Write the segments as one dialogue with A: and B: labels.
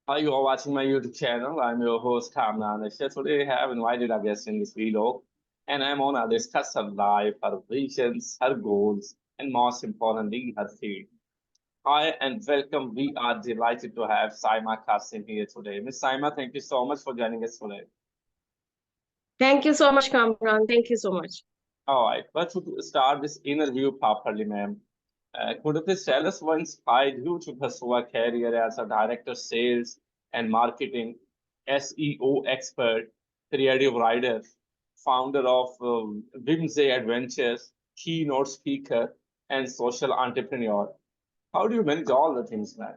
A: Hi, you are watching my YouTube channel. I'm your host, Hamna. Today, I have invited a guest in this video, and I'm on to discuss her life, her visions, her goals, and most importantly, her field. Hi, and welcome. We are delighted to have Saima Kasim here today. Miss Saima, thank you so much for joining us today.
B: Thank you so much, Kamran. Thank you so much.
A: All right, but to start this interview properly, ma'am, could you please tell us what inspired you to pursue a career as a director, sales and marketing, SEO expert, creative writer, founder of Whimsy Adventures, keynote speaker, and social entrepreneur? How do you manage all the things, man?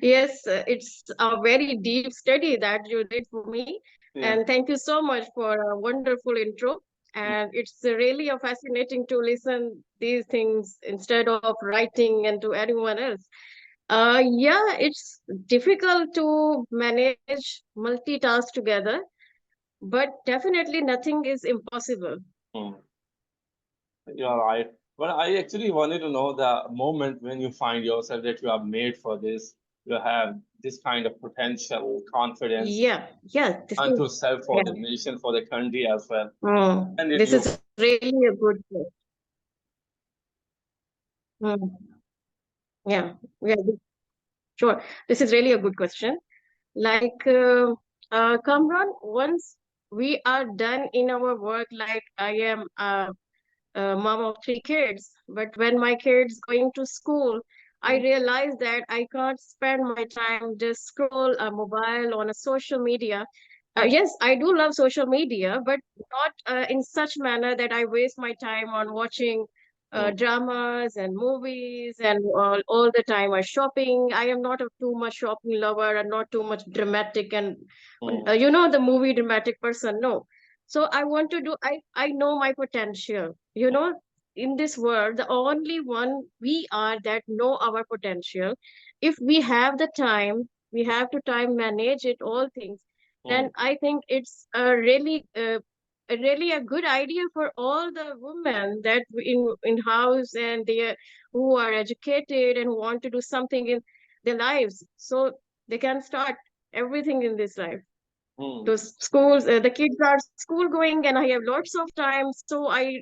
B: Yes, it's a very deep study that you did for me.
A: Yeah.
B: And thank you so much for a wonderful intro. And it's really a fascinating to listen these things instead of writing and to anyone else. Yeah, it's difficult to manage multitask together, but definitely nothing is impossible.
A: Mm. You're right. But I actually wanted to know the moment when you find yourself that you are made for this, you have this kind of potential, confidence,
B: Yeah, this
A: and
B: is
A: to self for
B: yeah.
A: the nation, for the country as well. And did
B: This
A: you?
B: is really a good question. Mm, yeah, sure. This is really a good question. Like, Kamran, once we are done in our work, like I am a mom of three kids, but when my kids going to school, I
A: Mm,
B: realize that I can't spend my time just scroll a mobile on a social media. Yes, I do love social media, but not in such manner that I waste my time on watching
A: mm,
B: dramas and movies and all the time or shopping. I am not a too much shopping lover and not too much dramatic and
A: mm,
B: the movie dramatic person. No. So I want to do, I know my potential. In this world, the only one we are that know our potential. If we have the time, we have to time manage it, all things, then
A: mm,
B: I think it's really a good idea for all the women that in house and they who are educated and who want to do something in their lives, so they can start everything in this life.
A: mm.
B: Those schools, the kids are school going, and I have lots of time, so I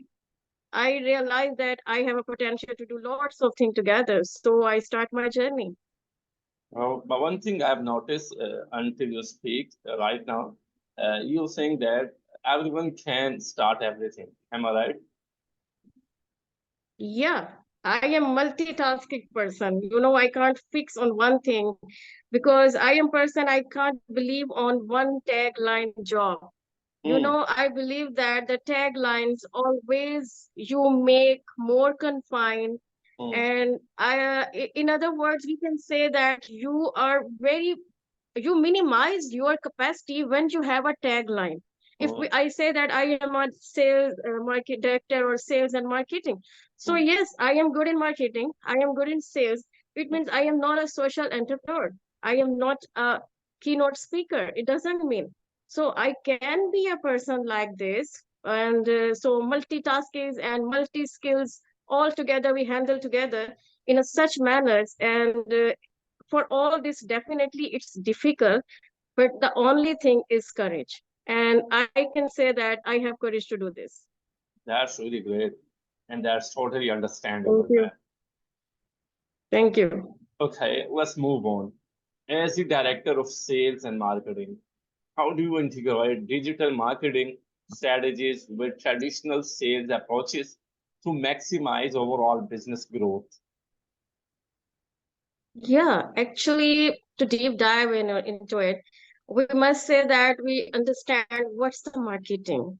B: realize that I have a potential to do lots of things together. So I start my journey.
A: Well, but one thing I've noticed until you speak right now, you're saying that everyone can start everything. Am I right?
B: Yeah, I am multitasking person. I can't fix on one thing because I am person I can't believe on one tagline job.
A: Mm,
B: I believe that the taglines always you make more confined.
A: mm,
B: And in other words, we can say that you minimize your capacity when you have a tagline. If
A: mm,
B: I say that I am a sales market director or sales and marketing, so
A: mm,
B: yes, I am good in marketing, I am good in sales. It means I am not a social entrepreneur. I am not a keynote speaker. It doesn't mean. So I can be a person like this, and so multitaskings and multi skills all together we handle together in a such manners. And for all this, definitely it's difficult, but the only thing is courage. And I can say that I have courage to do this.
A: that's really great. And that's totally
B: Thank
A: understandable,
B: you.
A: man.
B: Thank you.
A: Okay, let's move on. As the director of sales and marketing, how do you integrate digital marketing strategies with traditional sales approaches to maximize overall business growth?
B: Yeah, actually, to deep dive into it, we must say that we understand what's the marketing.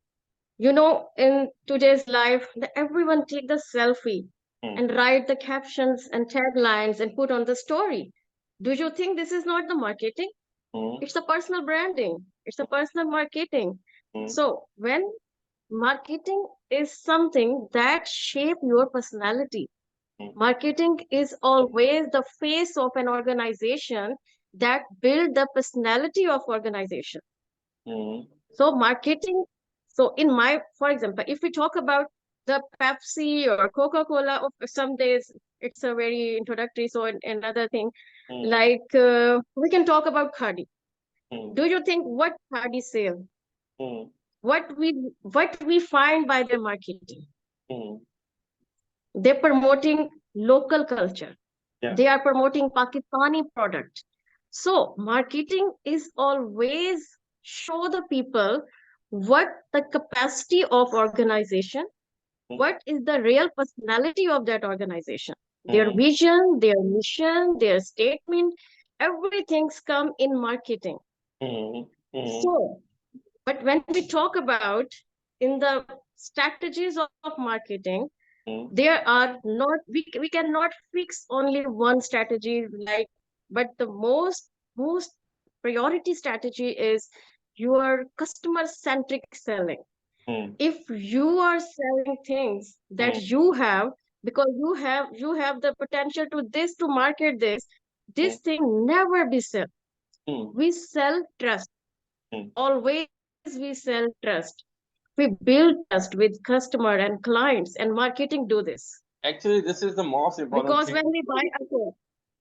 B: In today's life, everyone take the selfie
A: Hmm,
B: and write the captions and taglines and put on the story. Do you think this is not the marketing?
A: hmm,
B: It's a personal branding. It's a personal marketing.
A: hmm,
B: So when marketing is something that shape your personality,
A: hmm,
B: marketing is always the face of an organization that build the personality of organization.
A: hmm,
B: So marketing, so in my, for example, if we talk about the Pepsi or Coca-Cola of some days, it's a very introductory. So another thing, like we can talk about khadi. Do you think what khadi sell? What we find by their marketing? They're promoting local culture.
A: Yeah.
B: They are promoting Pakistani product. So marketing is always show the people what the capacity of organization, what is the real personality of that organization, their vision, their mission, their statement, everything's come in marketing. So, but when we talk about in the strategies of marketing, there are not we cannot fix only one strategy, like, but the most priority strategy is your customer centric selling. If you are selling things that you have, because you have the potential to this, to market this thing never be sell. We sell trust. Always we sell trust. We build trust with customer and clients, and marketing do this.
A: Actually, this is the most important
B: Because
A: thing.
B: when we buy a phone,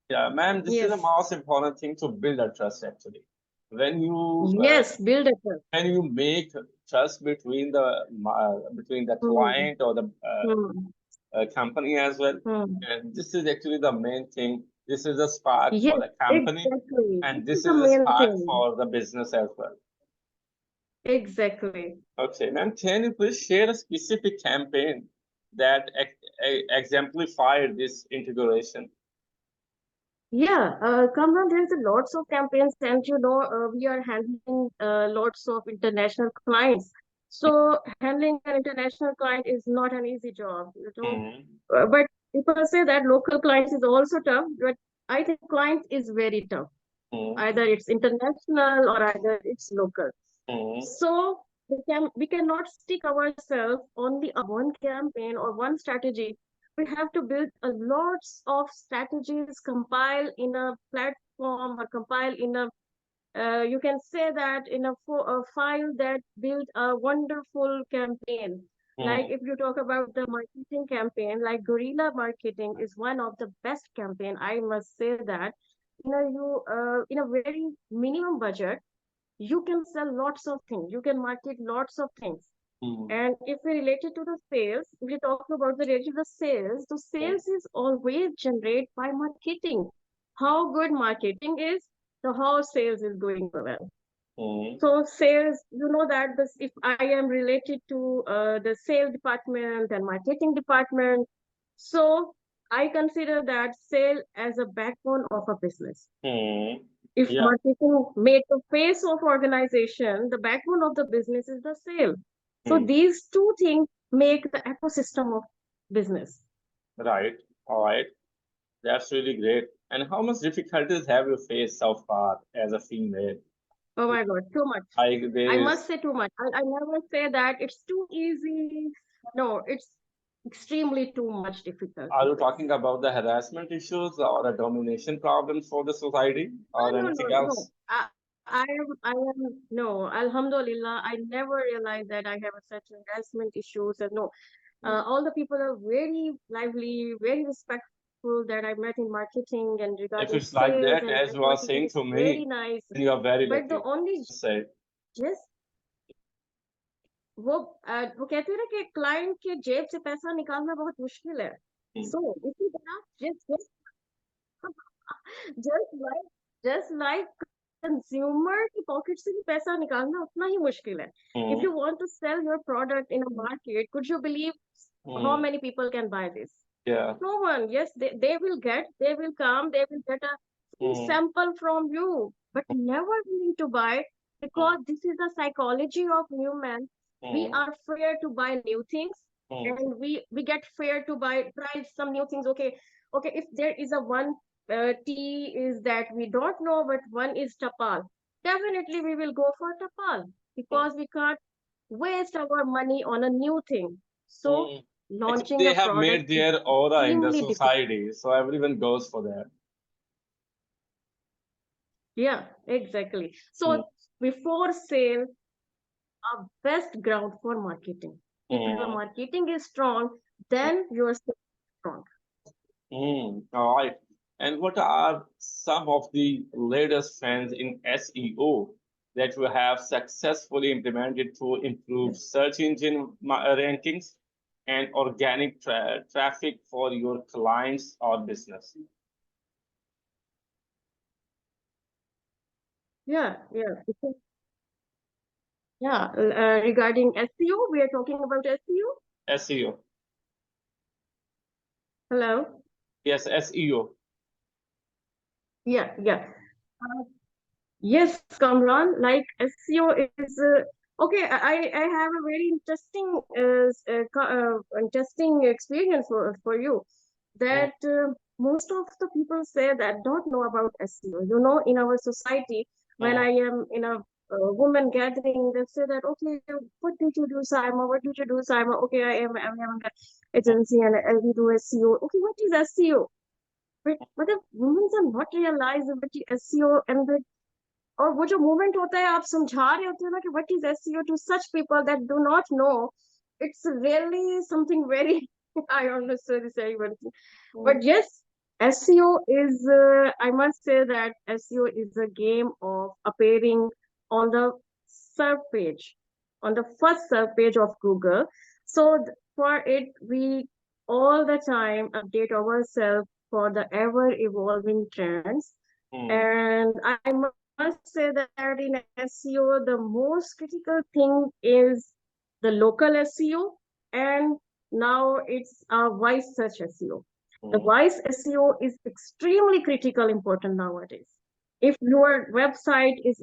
A: Yeah, ma'am, this is the
B: yes,
A: most important thing to build a trust actually. When you
B: yes, build a trust.
A: when you make trust between the
B: Hmm,
A: client or the
B: hmm,
A: company as well,
B: hmm.
A: and this is actually the main thing. This is a spark
B: Yes,
A: for the company,
B: exactly.
A: and
B: This is
A: this
B: the
A: is a
B: main
A: spark
B: thing.
A: for the business as well.
B: Exactly.
A: Okay, ma'am, can you please share a specific campaign that exemplified this integration?
B: Yeah, Kamran, there's a lots of campaigns, and we are handling lots of international clients. So handling an international client is not an easy job. But people say that local clients is also tough, but I think client is very tough. Either it's international or either it's local. So we cannot stick ourselves only on one campaign or one strategy. We have to build a lots of strategies, compile in a platform or compile in a you can say that in a file that build a wonderful campaign. Like if you talk about the marketing campaign, like guerrilla marketing is one of the best campaign. I must say that you in a very minimum budget you can sell lots of things. You can market lots of things. And if we relate it to the sales, if we talk about the relation to the sales is always generated by marketing. How good marketing is, the how sales is going well. So sales, you know that this if I am related to the sales department and marketing department, so I consider that sale as a backbone of a business. If
A: Yeah,
B: marketing made the face of organization, the backbone of the business is the sale. So these two things make the ecosystem of business.
A: right. All right. That's really great. And how much difficulties have you faced so far as a female?
B: Oh my God, too much.
A: Like there
B: I
A: is,
B: must say too much. I never say that it's too easy. No, it's extremely too much difficult
A: are
B: to
A: you
B: face.
A: talking about the harassment issues or the domination problems for the society or
B: No, no,
A: anything
B: no.
A: else?
B: No, Alhamdulillah, I never realized that I have such harassment issues. And no, all the people are very lively, very respectful that I met in marketing and
A: If
B: regarding
A: it's like
B: sales
A: that,
B: and
A: as you are
B: networking. It
A: saying
B: is
A: to
B: very
A: me,
B: nice.
A: then you are very
B: But the
A: lucky.
B: only
A: Say,
B: just वो वो कहते हैं ना कि client के जेब से पैसा निकालना बहुत मुश्किल है. सो इसी तरह just just like just like consumer की पॉकेट से भी पैसा निकालना उतना ही मुश्किल है. If you want to sell your product in a market, could you believe how many people can buy this?
A: yeah.
B: No one. Yes, they will come, they will get a sample from you, but never willing to buy, because this is the psychology of human. We are fear to buy new things, and we get fear to try some new things. Okay, okay, if there is a one tea is that we don't know, but one is tapal, definitely we will go for tapal, because we can't waste our money on a new thing. So
A: Actually,
B: launching
A: they
B: a
A: have
B: product
A: made
B: is
A: their aura in the
B: extremely difficult.
A: society, so everyone goes for that.
B: Yeah, exactly. So before sale, a best ground for marketing. If your marketing is strong, then your sales is strong.
A: All right. And what are some of the latest trends in SEO that you have successfully implemented to improve search engine rankings and organic traffic for your clients or business?
B: Yeah, yeah. Yeah, regarding SEO, we are talking about SEO.
A: SEO.
B: Hello.
A: Yes, SEO.
B: Yeah, yeah. Uh, yes, Kamran, like SEO is okay. I have a very interesting experience for you
A: Mm,
B: that most of the people say that don't know about SEO. You know, in our society, when
A: mm,
B: I am in a woman gathering, they say that, okay, what did you do, Saima? What did you do, Saima? Okay, I am an
A: mm,
B: agency and we do SEO. Okay, what is SEO? But the women are not realize what is SEO and the और वो जो movement होता है आप समझा रहे होते हो ना कि what is SEO to such people that do not know it's really something very I don't necessarily say anyone.
A: mm,
B: But yes, SEO is I must say that SEO is a game of appearing on the search page, on the first search page of Google. So for it, we all the time update ourselves for the ever evolving trends.
A: mm,
B: And I must say that in SEO, the most critical thing is the local SEO, and now it's voice search SEO. The
A: mm,
B: voice SEO is extremely critical important nowadays. If your website is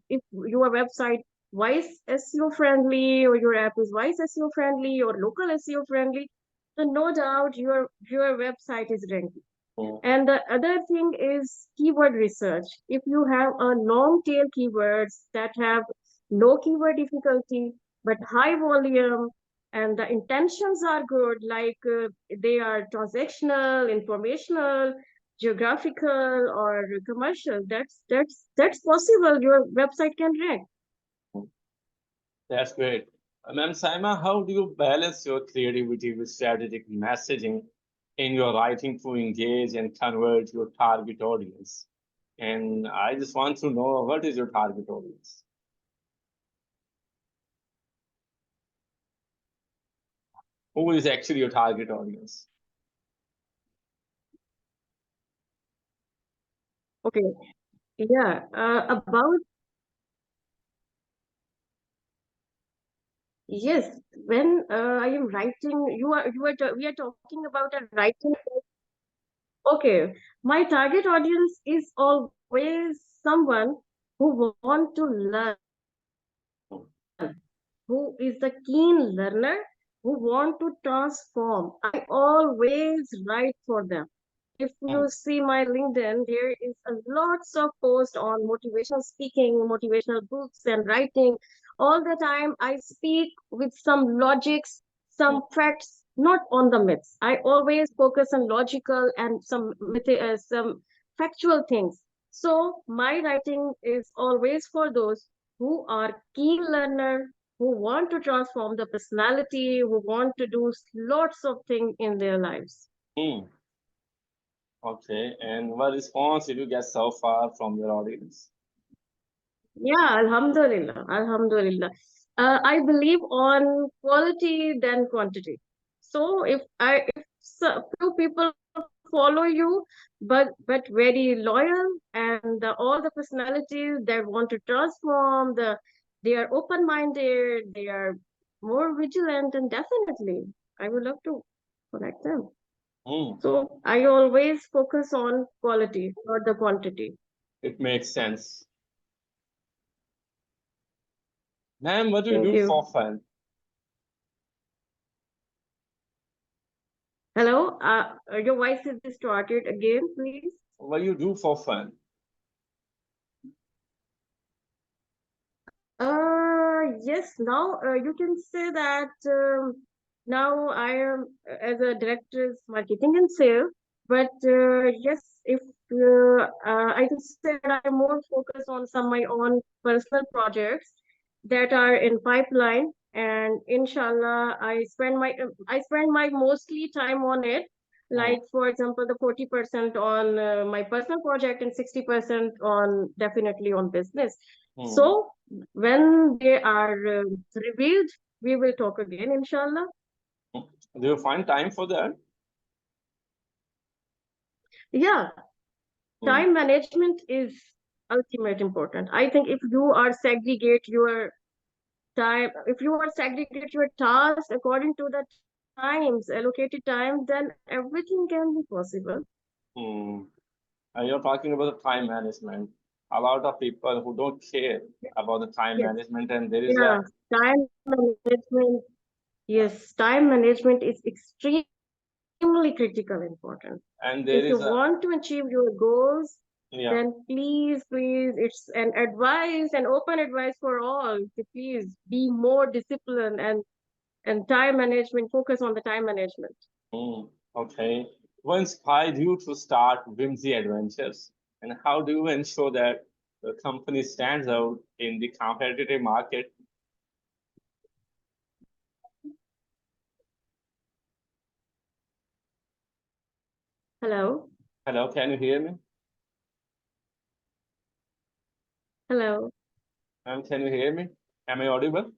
B: if your website voice SEO friendly, or your app is voice SEO friendly or local SEO friendly, then no doubt your website is ranking.
A: mm,
B: And the other thing is keyword research. If you have a long tail keywords that have low keyword difficulty but high volume, and the intentions are good, like they are transactional, informational, geographical, or commercial, that's possible. Your website can rank.
A: mm. That's great. Ma'am Saima, how do you balance your creativity with strategic messaging in your writing to engage and convert your target audience? And I just want to know, what is your target audience? Who is actually your target audience?
B: Okay, yeah. About yes, when I am writing, we are talking about a writing. Okay, my target audience is always someone who want to learn, who is the keen learner, who want to transform. I always write for them. If
A: Mm,
B: you see my LinkedIn, there is a lots of posts on motivational speaking, motivational books and writing. All the time I speak with some logics,
A: mm,
B: some facts, not on the myths. I always focus on logical and some factual things. So my writing is always for those who are keen learner, who want to transform the personality, who want to do lots of things in their lives.
A: mm. Okay. And what response did you get so far from your audience?
B: Yeah, Alhamdulillah, Alhamdulillah. I believe on quality than quantity. So if few people follow you, but very loyal, and all the personalities that want to transform, they are open-minded, they are more vigilant, and definitely I would love to connect them.
A: Mm,
B: So I always focus on quality, not the quantity.
A: it makes sense. Ma'am, what do you
B: Thank
A: do
B: you.
A: for fun?
B: Hello, your voice is distorted again, please.
A: What do you do for fun?
B: Yes, now you can say that now I am as a director marketing and sales, but yes, if I can say that I'm more focused on some my own personal projects that are in pipeline, and inshallah, I spend my mostly time on it. Like, for example, the 40% on my personal project and 60% on definitely on business. So when they are revealed, we will talk again, inshallah.
A: Do you find time for that?
B: Yeah, time management is ultimate important. I think if you are segregate your time, if you are segregate your tasks according to the times, allocated time, then everything can be possible.
A: You're talking about the time management. A lot of people who don't care about the time
B: Yes.
A: management, and there is
B: Yeah, time management. Yes, time management is extremely critical important.
A: and there
B: If you
A: is a
B: want to achieve your goals,
A: yeah.
B: then please, it's an advice, an open advice for all to please be more disciplined and time management, focus on the time management.
A: Okay. What inspired you to start Whimsy Adventures, and how do you ensure that the company stands out in the competitive market?
B: Hello?
A: Hello, can you hear me?
B: Hello?
A: Can you hear me? Am I audible?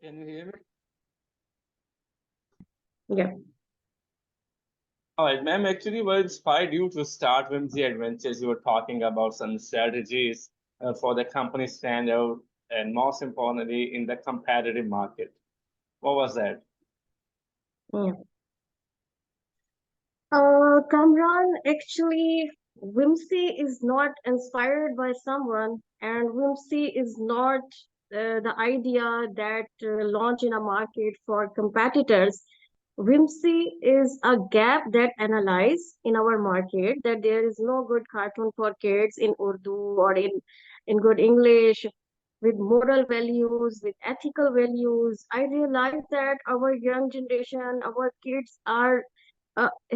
A: Can you hear me?
B: Yeah.
A: All right, ma'am. Actually, what inspired you to start Whimsy Adventures? You were talking about some strategies for the company stand out, and most importantly, in the competitive market. What was that?
B: Yeah. Kamran, actually, Whimsy is not inspired by someone, and Whimsy is not the idea that launch in a market for competitors. Whimsy is a gap that analyze in our market that there is no good cartoon for kids in Urdu or in good English with moral values, with ethical values. I realize that our young generation, our kids are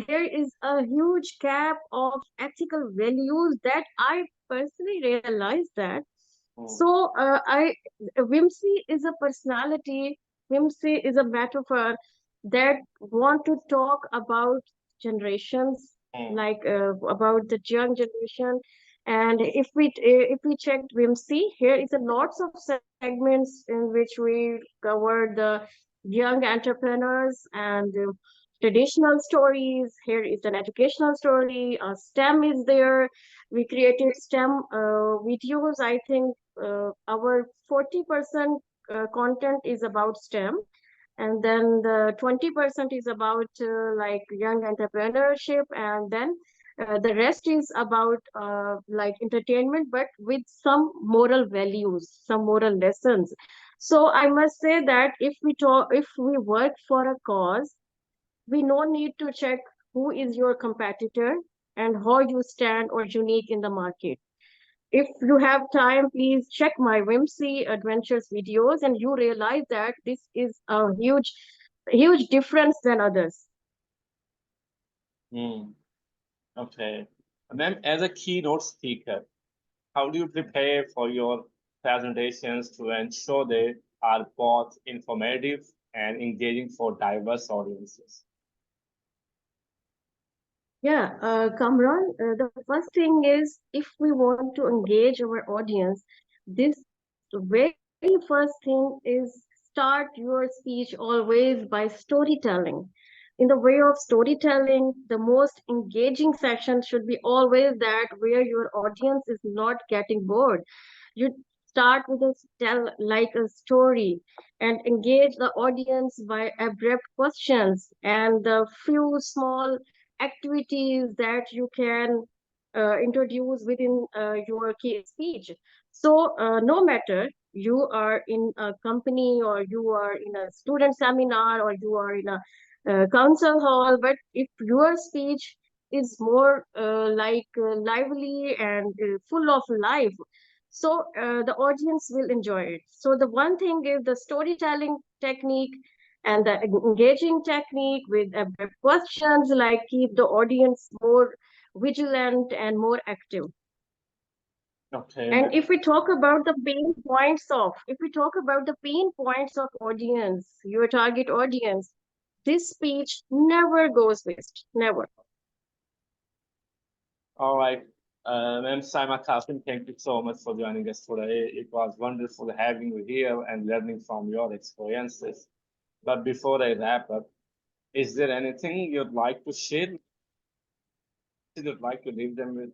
B: here is a huge gap of ethical values that I personally realized that. So I Whimsy is a personality. Whimsy is a metaphor that want to talk about generations, like about the young generation. And if we checked Whimsy, here is a lots of segments in which we cover the young entrepreneurs and traditional stories. Here is an educational story. STEM is there. We created STEM videos. I think our 40% content is about STEM, and then the 20% is about like young entrepreneurship, and then the rest is about like entertainment, but with some moral values, some moral lessons. So I must say that if we work for a cause, we no need to check who is your competitor and how you stand or unique in the market. If you have time, please check my Whimsy Adventures videos and you realize that this is a huge difference than others.
A: Okay. And then, as a keynote speaker, how do you prepare for your presentations to ensure they are both informative and engaging for diverse audiences?
B: Yeah, Kamran, the first thing is if we want to engage our audience, this very first thing is start your speech always by storytelling. In the way of storytelling, the most engaging section should be always that where your audience is not getting bored. You start with a tell like a story and engage the audience by abrupt questions and the few small activities that you can introduce within your key speech. So no matter you are in a company or you are in a student seminar or you are in a council hall, but if your speech is more lively and full of life, so the audience will enjoy it. So the one thing is the storytelling technique and the engaging technique with abrupt questions like keep the audience more vigilant and more active.
A: Okay.
B: And if we talk about the pain points of audience, your target audience, this speech never goes waste, never.
A: All right. Ma'am Saima Kasim, thank you so much for joining us today. It was wonderful having you here and learning from your experiences. But before I wrap up, is there anything you'd like to share? You'd like to leave them with?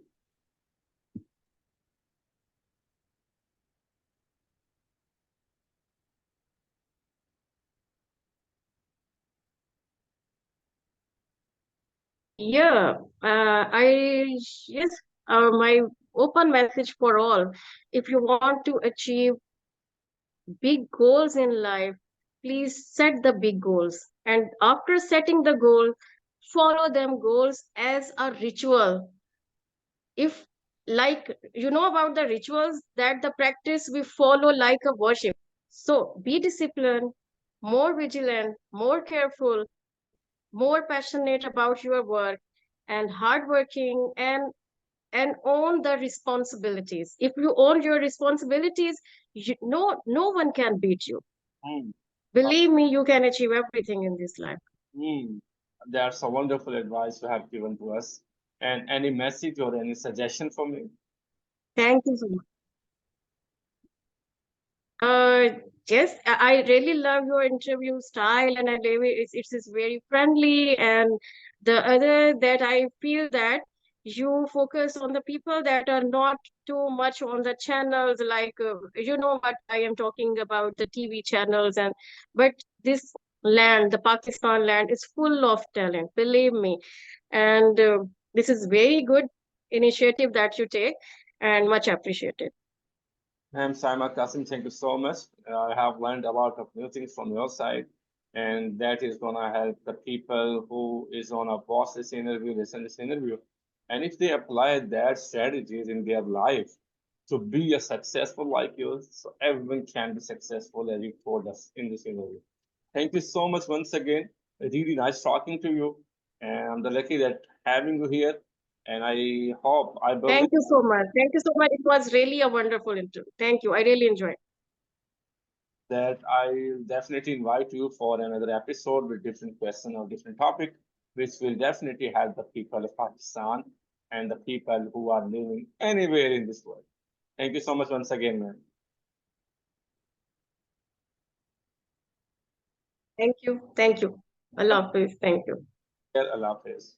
B: Yeah, yes, my open message for all. If you want to achieve big goals in life, please set the big goals. And after setting the goal, follow them goals as a ritual. If, like, you know about the rituals, that the practice we follow like a worship. So be disciplined, more vigilant, more careful, more passionate about your work, and hardworking, and own the responsibilities. If you own your responsibilities, no one can beat you.
A: Mm,
B: Believe me, you can achieve everything in this life.
A: mm. That's a wonderful advice you have given to us. And any message or any suggestion for me?
B: Thank you so much. Uh, yes, I really love your interview style, and I love it. It's very friendly. And the other that I feel that you focus on the people that are not too much on the channels, like you know what I am talking about, the TV channels, and but this land, the Pakistan land, is full of talent. Believe me, and this is very good initiative that you take, and much appreciated.
A: I'm Saima Kasim. Thank you so much. I have learned a lot of new things from your side, and that is gonna help the people who is on a watch this interview, listen this interview, and if they apply that strategies in their life to be a successful like you, so everyone can be successful as you told us in this interview. Thank you so much once again. Really nice talking to you, and I'm the lucky that having you here. And I hope, I believe
B: Thank you so much. Thank you so much. It was really a wonderful interview. Thank you. I really enjoyed.
A: that I'll definitely invite you for another episode with different question or different topic, which will definitely help the people of Pakistan and the people who are living anywhere in this world. Thank you so much once again, man.
B: Thank you. Thank you. Allah Hafiz. Thank you.
A: Allah Hafiz.